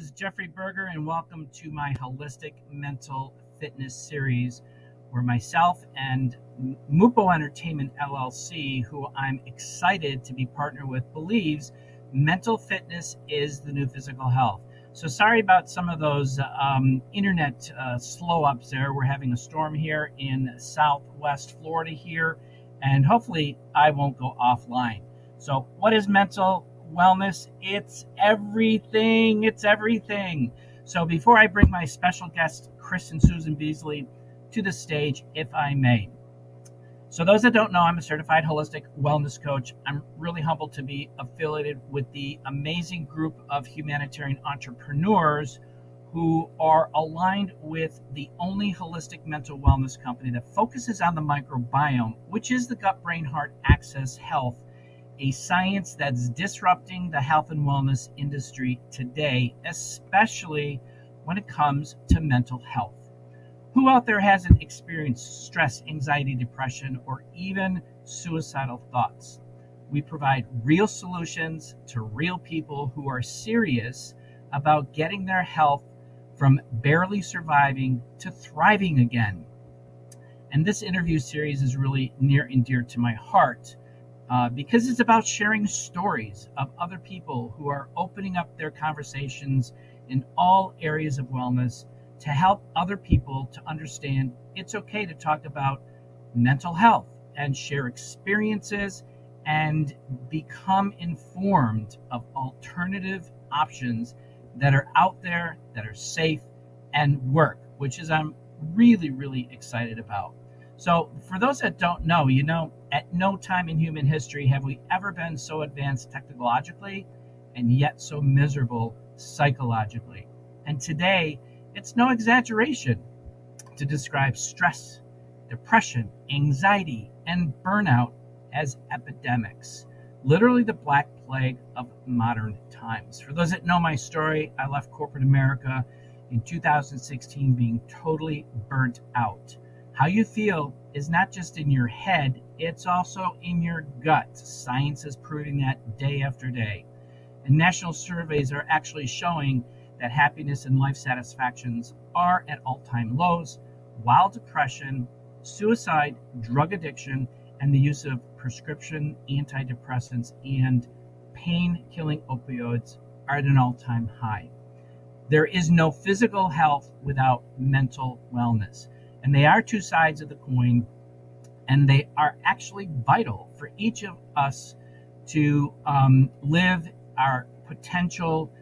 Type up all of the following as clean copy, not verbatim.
is Jeffrey Berger, and welcome to my Holistic Mental Fitness series, where myself and Mupo Entertainment LLC, who I'm excited to be partnered with, believes mental fitness is the new physical health. So sorry about some of those internet slow-ups there. We're having a storm here in Southwest Florida here, and hopefully I won't go offline. So what is mental wellness? It's everything. It's everything. So before I bring my special guests, Chris and Susan Beesley, to the stage, if I may. So those that don't know, I'm a certified holistic wellness coach. I'm really humbled to be affiliated with the amazing group of humanitarian entrepreneurs who are aligned with the only holistic mental wellness company that focuses on the microbiome, which is the gut-brain-heart axis health, a science that's disrupting the health and wellness industry today, especially when it comes to mental health. Who out there hasn't experienced stress, anxiety, depression, or even suicidal thoughts? We provide real solutions to real people who are serious about getting their health from barely surviving to thriving again. And this interview series is really near and dear to my heart because it's about sharing stories of other people who are opening up their conversations in all areas of wellness to help other people to understand it's okay to talk about mental health and share experiences and become informed of alternative options that are out there, that are safe and work, which is I'm really, really excited about. So for those that don't know, at no time in human history have we ever been so advanced technologically and yet so miserable psychologically. And today, it's no exaggeration to describe stress, depression, anxiety, and burnout as epidemics, literally the black plague of modern times. For those that know my story, I left corporate America in 2016 being totally burnt out. How you feel is not just in your head, it's also in your gut. Science is proving that day after day. And national surveys are actually showing that happiness and life satisfactions are at all-time lows, while depression, suicide, drug addiction, and the use of prescription antidepressants and pain-killing opioids are at an all-time high. There is no physical health without mental wellness, and they are two sides of the coin, and they are actually vital for each of us to live our potential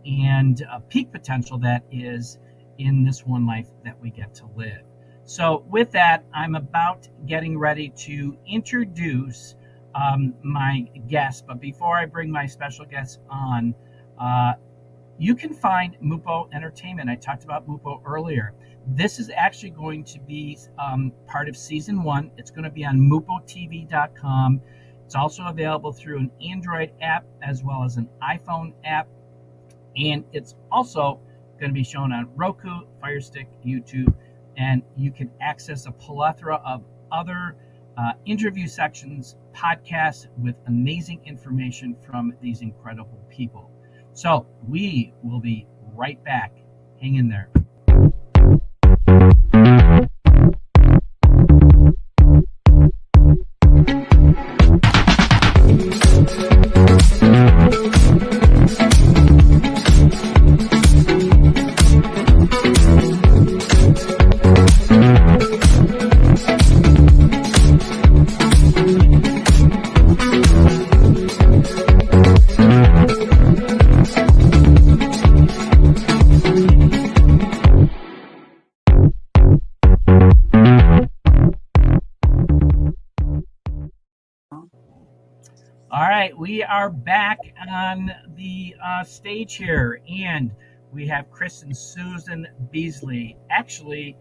and peak potential that is in this one life that we get to live. So with that, I'm about getting ready to introduce my guest. But before I bring my special guest on, you can find Mupo Entertainment. I talked about Mupo earlier. This is actually going to be part of season 1. It's going to be on mupotv.com. It's also available through an Android app as well as an iPhone app. And it's also going to be shown on Roku, Fire Stick, YouTube, and you can access a plethora of other interview sections, podcasts with amazing information from these incredible people. So we will be right back. Hang in there. All right, we are back on the stage here, and we have Chris and Susan Beesley, actually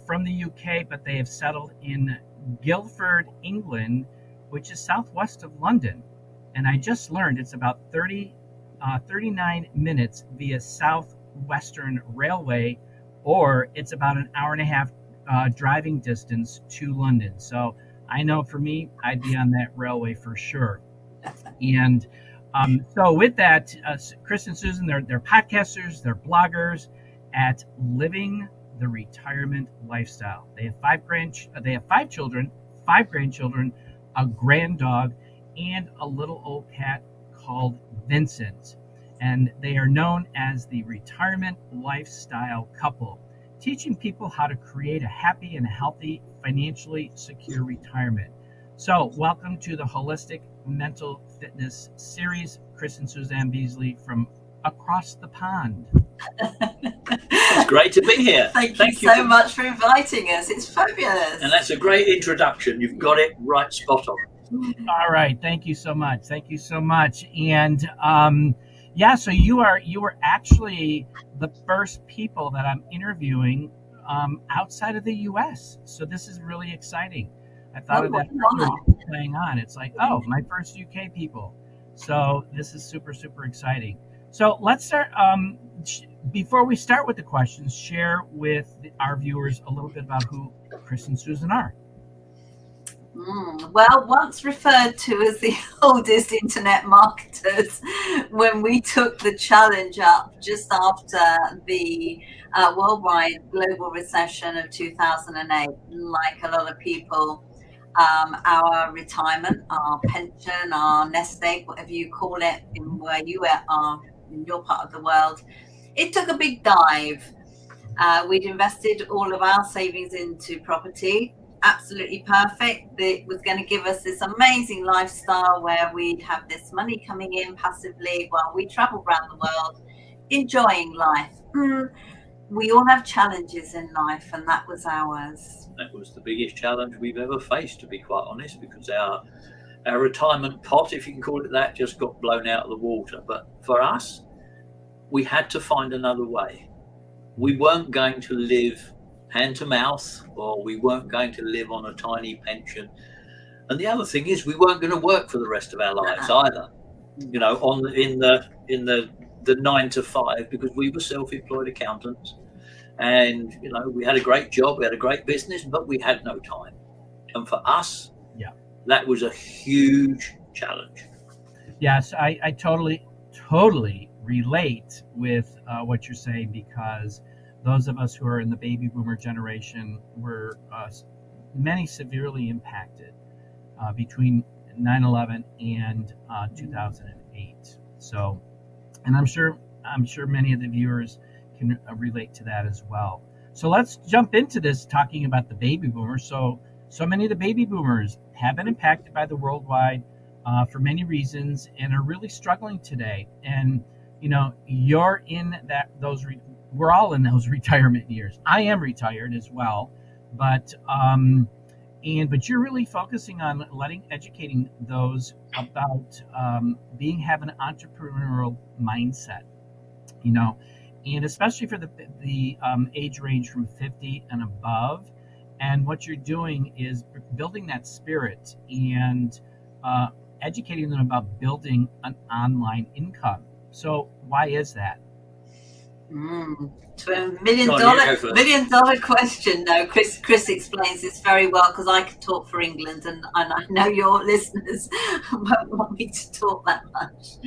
from the UK, but they have settled in Guildford, England, which is southwest of London. And I just learned it's about 39 minutes via Southwestern Railway, or it's about an hour and a half driving distance to London. So I know for me, I'd be on that railway for sure. And So with that, Chris and Susan, they're podcasters, they're bloggers at Living the Retirement Lifestyle. They have 5 children, 5 grandchildren, a grand dog, and a little old cat called Vincent. And they are known as the Retirement Lifestyle Couple, teaching people how to create a happy and healthy, financially secure retirement. So, welcome to the Holistic Mental Fitness Series, Chris and Suzanne Beesley from across the pond. It's great to be here. Thank you so much for inviting us. It's fabulous. And that's a great introduction. You've got it right spot on. All right. Thank you so much. Thank you so much. And so you were actually the first people that I'm interviewing outside of the U.S. So this is really exciting. I thought of that playing on. It's like, oh, my first UK people. So this is super, super exciting. So let's start. Before we start with the questions, share with our viewers a little bit about who Chris and Susan are. Well, once referred to as the oldest internet marketers, when we took the challenge up just after the worldwide global recession of 2008, like a lot of people, our retirement, our pension, our nest egg, whatever you call it, in where you are in your part of the world, it took a big dive. We'd invested all of our savings into property. Absolutely perfect. It was going to give us this amazing lifestyle where we'd have this money coming in passively while we travel around the world, enjoying life. We all have challenges in life, and that was ours. That was the biggest challenge we've ever faced, to be quite honest, because our retirement pot, if you can call it that, just got blown out of the water. But for us, we had to find another way. We weren't going to live hand to mouth, or we weren't going to live on a tiny pension. And the other thing is, we weren't going to work for the rest of our lives either. You know, in the 9 to 5, because we were self-employed accountants, and you know, we had a great job, we had a great business, but we had no time. And for us, that was a huge challenge. Yes, I totally relate with what you're saying, because those of us who are in the baby boomer generation were many severely impacted between 9/11 and 2008. So, and I'm sure many of the viewers can relate to that as well. So let's jump into this, talking about the baby boomers. So many of the baby boomers have been impacted by the worldwide for many reasons and are really struggling today. And you know, you're in we're all in those retirement years. I am retired as well, but you're really focusing on educating those about having an entrepreneurial mindset, you know, and especially for the age range from 50 and above. And what you're doing is building that spirit and educating them about building an online income. So why is that? To a million dollar question. No, Chris explains this very well, because I could talk for England, and I know your listeners won't want me to talk that much.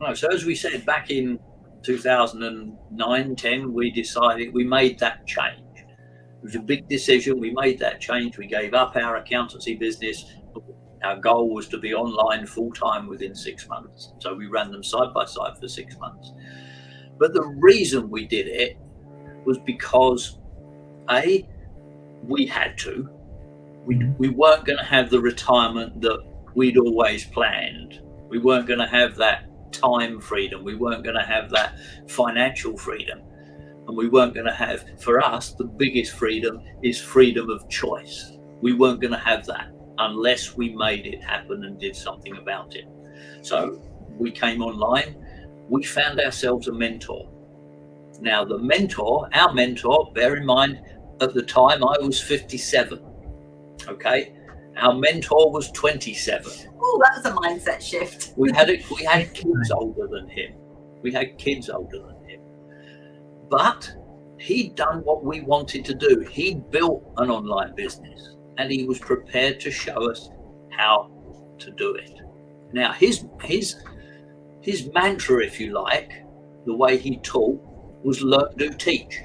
Right, so as we said, back in 2009-10, we made that change. It was a big decision. We made that change. We gave up our accountancy business. Our goal was to be online full-time within 6 months. So we ran them side by side for 6 months. But the reason we did it was because, we had to. We weren't going to have the retirement that we'd always planned. We weren't going to have that time freedom. We weren't going to have that financial freedom. And we weren't going to have, for us, the biggest freedom is freedom of choice. We weren't going to have that unless we made it happen and did something about it. So we came online. We found ourselves a mentor. Now, our mentor, bear in mind, at the time I was 57. Okay, our mentor was 27. Oh, that was a mindset shift. We had kids older than him. But he'd done what we wanted to do. He'd built an online business, and he was prepared to show us how to do it. Now, his his mantra, if you like, the way he taught, was learn, do, teach.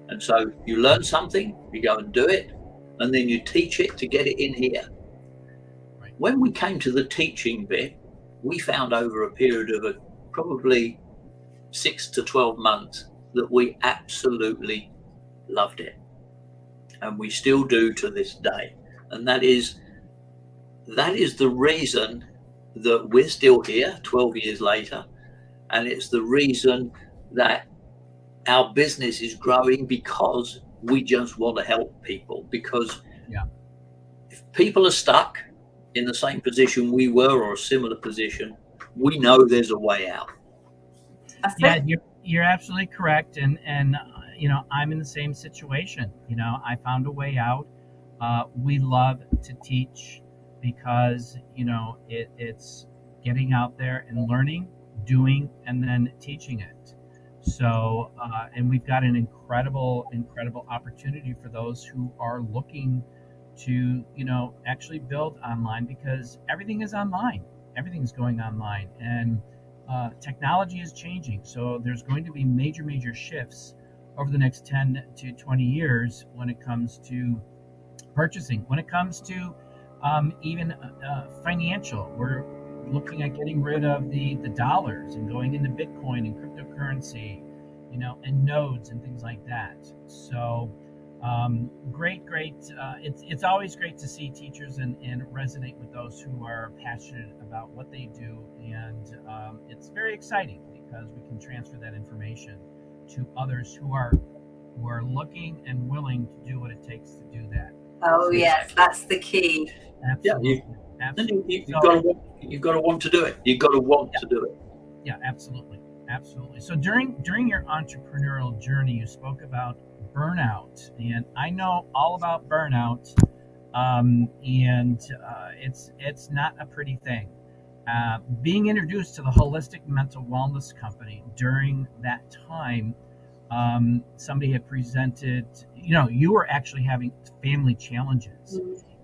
And so you learn something, you go and do it, and then you teach it to get it in here. Right. When we came to the teaching bit, we found over a period of probably 6 to 12 months that we absolutely loved it. And we still do to this day. And that is the reason that we're still here 12 years later. And it's the reason that our business is growing, because we just want to help people. Because if people are stuck in the same position we were, or a similar position, we know there's a way out. Yeah, you're absolutely correct. And I'm in the same situation. I found a way out. We love to teach because, it's getting out there and learning, doing, and then teaching it. So, and we've got an incredible opportunity for those who are looking to, actually build online, because everything is online. Everything's going online, and technology is changing. So there's going to be major shifts over the next 10 to 20 years when it comes to purchasing, when it comes to even financial. We're looking at getting rid of the dollars and going into Bitcoin and cryptocurrency, and nodes and things like that. So great. It's always great to see teachers and resonate with those who are passionate about what they do. And it's very exciting because we can transfer that information to others who are looking and willing to do what it takes to do that. Oh, yes, that's the key. Absolutely. Yeah, Absolutely. You've got to want to do it. You've got to want to do it. Yeah, absolutely. So during your entrepreneurial journey, you spoke about burnout, and I know all about burnout, and it's not a pretty thing. Being introduced to the Holistic Mental Wellness Company during that time, somebody had presented, you were actually having family challenges,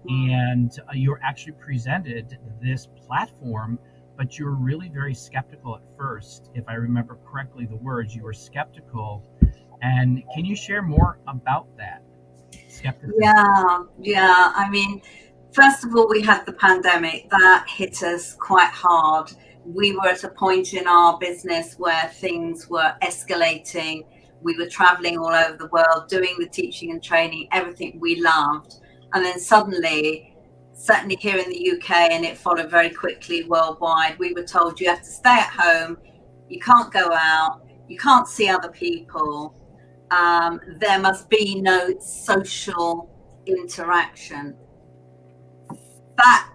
and you were actually presented this platform, but you were really very skeptical at first. If I remember correctly, the words, you were skeptical. And can you share more about that skepticism? Yeah. I mean, first of all, we had the pandemic that hit us quite hard. We were at a point in our business where things were escalating. We were traveling all over the world, doing the teaching and training, everything we loved. And then suddenly, certainly here in the UK, and it followed very quickly worldwide, we were told you have to stay at home, you can't go out, you can't see other people, there must be no social interaction. That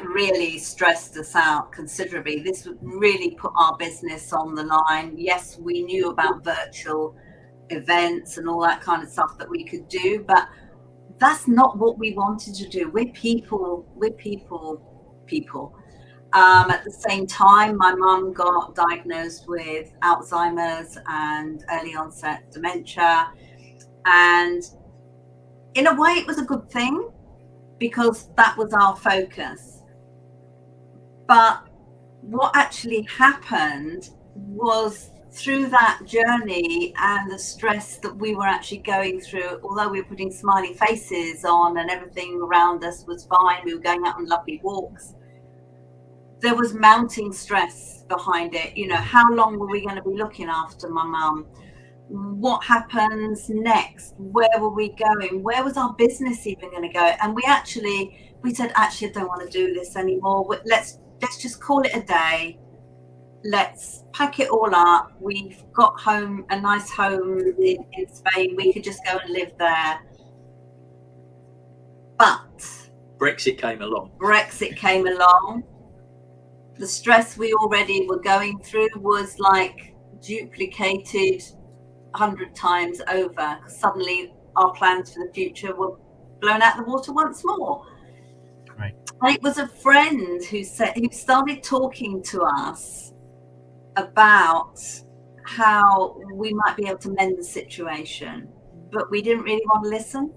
really stressed us out considerably. This would really put our business on the line. Yes, we knew about virtual events and all that kind of stuff that we could do, but that's not what we wanted to do. We're people. At the same time, my mum got diagnosed with Alzheimer's and early onset dementia. And in a way, it was a good thing because that was our focus. But what actually happened was, through that journey and the stress that we were actually going through, although we were putting smiley faces on and everything around us was fine, we were going out on lovely walks, there was mounting stress behind it. How long were we going to be looking after my mum? What happens next? Where were we going? Where was our business even going to go? And we said, I don't want to do this anymore. Let's just call it a day. Let's pack it all up. We've got a nice home in Spain. We could just go and live there. But Brexit came along. The stress we already were going through was duplicated 100 times over. Suddenly our plans for the future were blown out of the water once more. Right. And it was a friend who started talking to us about how we might be able to mend the situation, but we didn't really want to listen.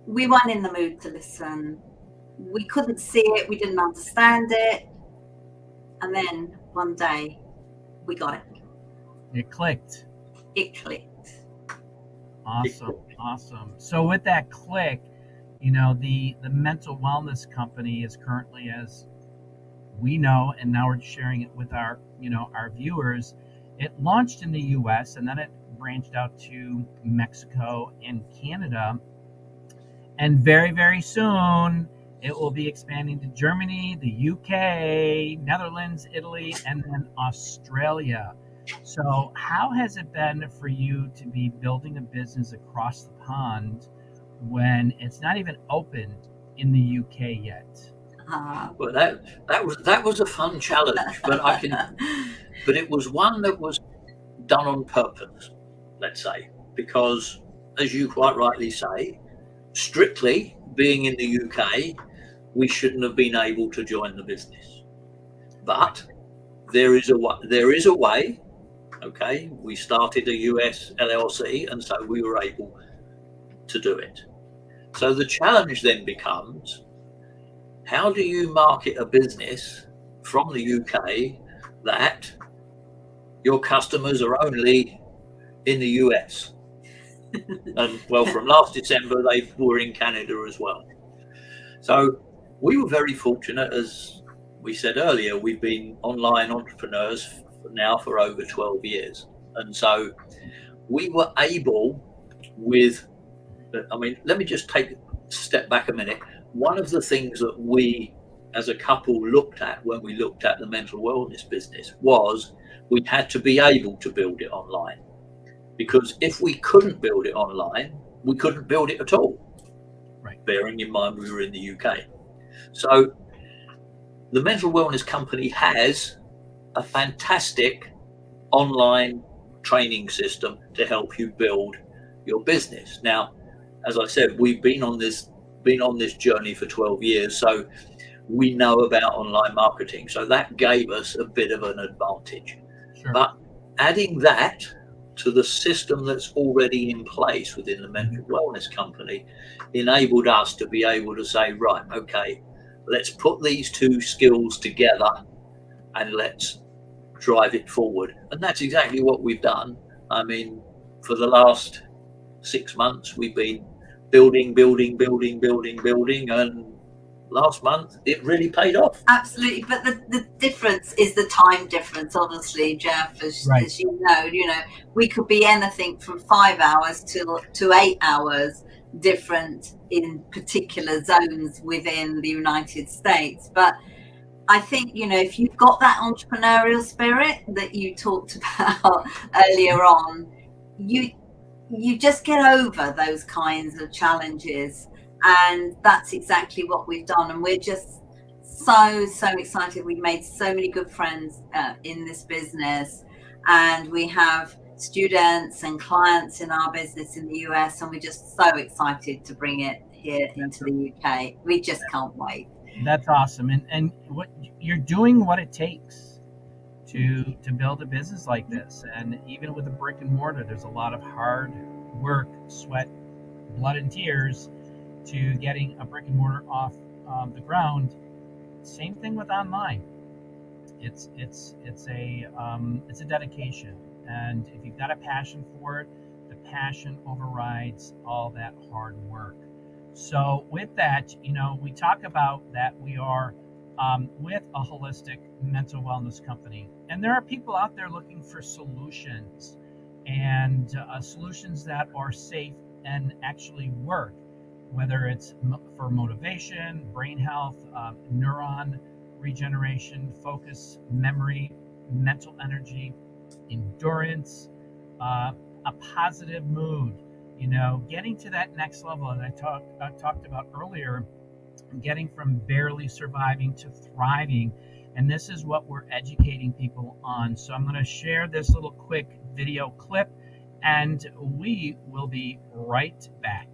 We weren't in the mood to listen. We couldn't see it. We didn't understand it. And then one day we got it. It clicked. It clicked. Awesome. So with that click, the mental wellness company is currently, as we know, and now we're sharing it with our viewers. It launched in the US and then it branched out to Mexico and Canada. And very, very soon it will be expanding to Germany, the UK, Netherlands, Italy, and then Australia. So, how has it been for you to be building a business across the pond when it's not even open in the UK yet? Well, that was a fun challenge, but it was one that was done on purpose, let's say, because, as you quite rightly say, strictly being in the UK, we shouldn't have been able to join the business. But there is a way. Okay, we started a US LLC, and so we were able to do it. So the challenge then becomes, how do you market a business from the UK that your customers are only in the US? And well, from last December, they were in Canada as well. So we were very fortunate. As we said earlier, we've been online entrepreneurs now for over 12 years. And so we were able let me just take a step back a minute. One of the things that we as a couple looked at when we looked at the mental wellness business was we had to be able to build it online. Because if we couldn't build it online, we couldn't build it at all. Right. Bearing in mind we were in the UK. So the mental wellness company has a fantastic online training system to help you build your business. Now, as I said, we've been on this journey for 12 years, so we know about online marketing. So that gave us a bit of an advantage. Sure. But adding that to the system that's already in place within the mental wellness company enabled us to be able to say, right, okay, let's put these two skills together and let's drive it forward. And that's exactly what we've done. I mean, for the last 6 months, we've been building, and last month it really paid off. Absolutely, but the difference is the time difference, obviously, Jeff, as you know, we could be anything from 5 hours to 8 hours different in particular zones within the United States. But I think, if you've got that entrepreneurial spirit that you talked about earlier on, you just get over those kinds of challenges. And that's exactly what we've done. And we're just so excited. We've made so many good friends in this business, and we have students and clients in our business in the US, and we're just so excited to bring it here into the UK. We just can't wait. That's awesome. And what you're doing, what it takes to build a business like this. And even with a brick and mortar, there's a lot of hard work, sweat, blood, and tears to getting a brick and mortar off the ground. Same thing with online. It's a dedication, and if you've got a passion for it, the passion overrides all that hard work. So with that, we talk about that we are with a holistic mental wellness company, and there are people out there looking for solutions, and solutions that are safe and actually work, whether it's for motivation, brain health, neuron regeneration, focus, memory, mental energy, endurance, a positive mood, getting to that next level. And I talked about earlier, getting from barely surviving to thriving. And this is what we're educating people on. So I'm going to share this little quick video clip, and we will be right back.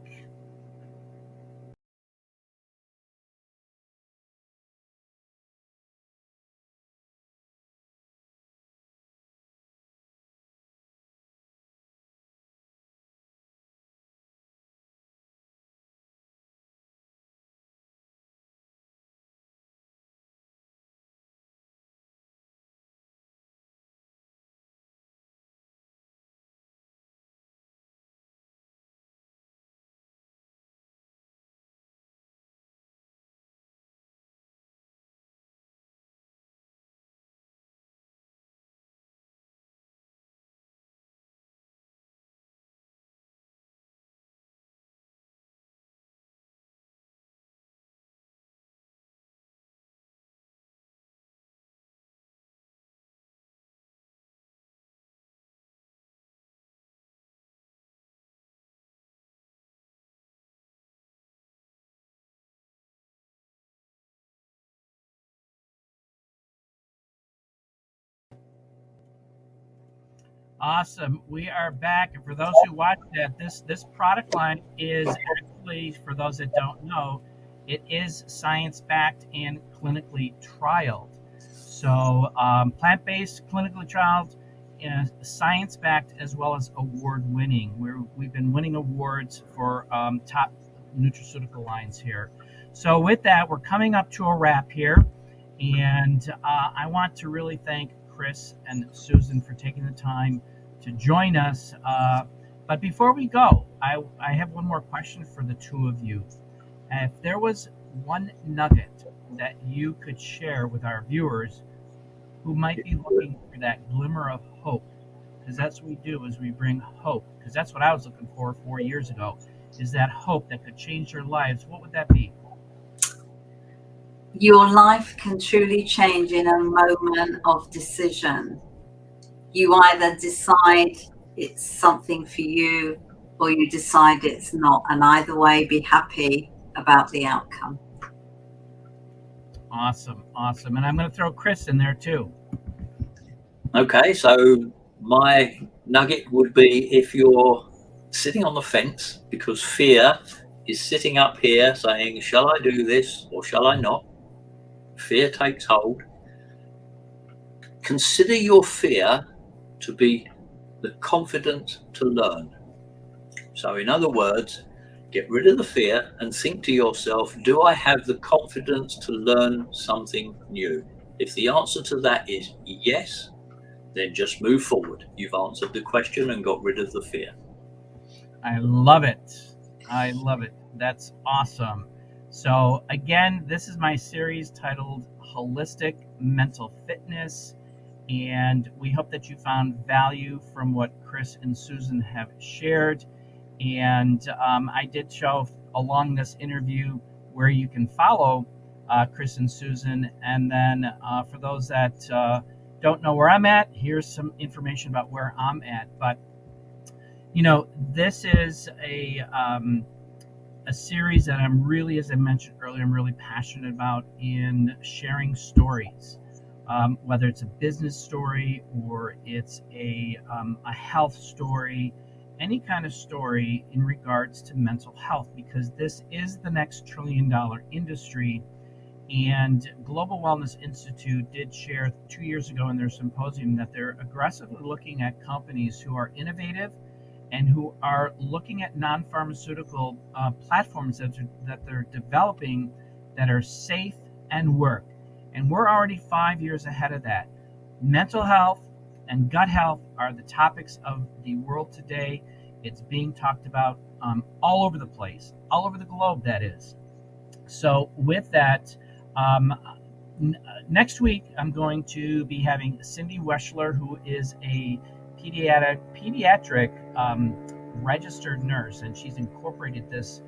Awesome. We are back. And for those who watched that, this product line is actually, for those that don't know, it is science-backed and clinically trialed. So plant-based, clinically trialed, science-backed, as well as award-winning. We've been winning awards for top nutraceutical lines here. So with that, we're coming up to a wrap here. And I want to really thank Chris and Susan for taking the time to join us. But before we go, I have one more question for the two of you. If there was one nugget that you could share with our viewers who might be looking for that glimmer of hope, because that's what we do, is we bring hope, because that's what I was looking for 4 years ago, is that hope that could change their lives, what would that be? Your life can truly change in a moment of decision. You either decide it's something for you or you decide it's not. And either way, be happy about the outcome. Awesome. Awesome. And I'm going to throw Chris in there too. Okay, so my nugget would be, if you're sitting on the fence because fear is sitting up here saying, shall I do this or shall I not? Fear takes hold. Consider your fear to be the confidence to learn. So in other words, get rid of the fear and think to yourself, do I have the confidence to learn something new? If the answer to that is yes, then just move forward. You've answered the question and got rid of the fear. I love it. I love it. That's awesome. So again, this is my series titled Holistic Mental Fitness. And we hope that you found value from what Chris and Susan have shared. And I did show along this interview where you can follow Chris and Susan. And then for those that don't know where I'm at, here's some information about where I'm at. But, you know, this is a series that I'm really, as I mentioned earlier, I'm really passionate about in sharing stories. Whether it's a business story or it's a health story, any kind of story in regards to mental health, because this is the next $1 trillion industry. And Global Wellness Institute did share 2 years ago in their symposium that they're aggressively looking at companies who are innovative and who are looking at non-pharmaceutical platforms that they're developing that are safe and work. And we're already 5 years ahead of that. Mental health and gut health are the topics of the world today. It's being talked about all over the place, all over the globe, that is. So with that, next week, I'm going to be having Cindy Weschler, who is a pediatric registered nurse, and she's incorporated this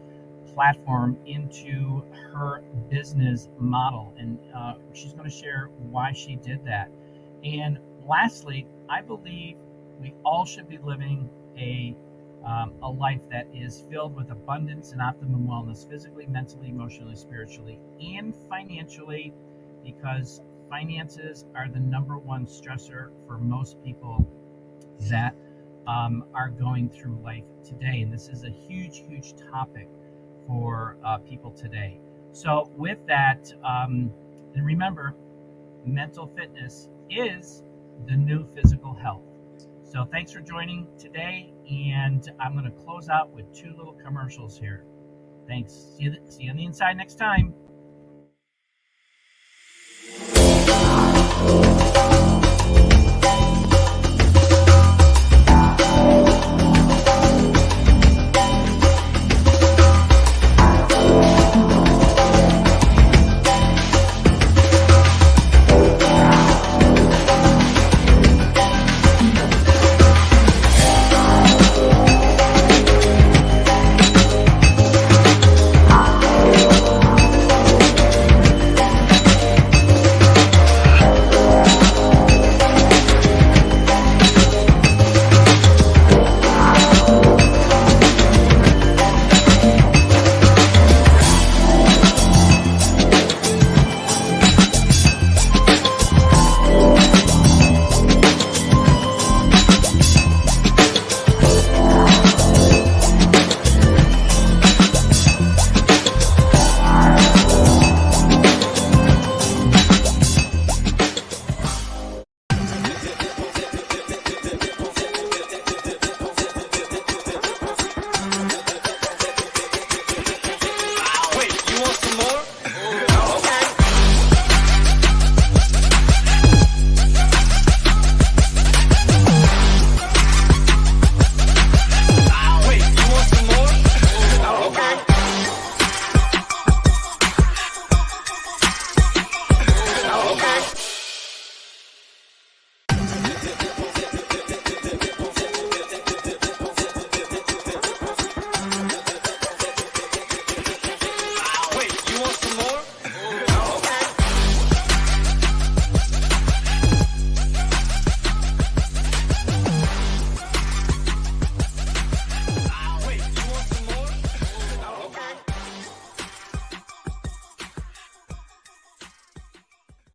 platform into her business model, and she's going to share why she did that. And lastly, I believe we all should be living a life that is filled with abundance and optimum wellness, physically, mentally, emotionally, spiritually, and financially, because finances are the number one stressor for most people that are going through life today. And this is a huge, huge topic for people today. So with that, and remember, mental fitness is the new physical health. So thanks for joining today, and I'm going to close out with 2 little commercials here. Thanks. See you on the inside next time.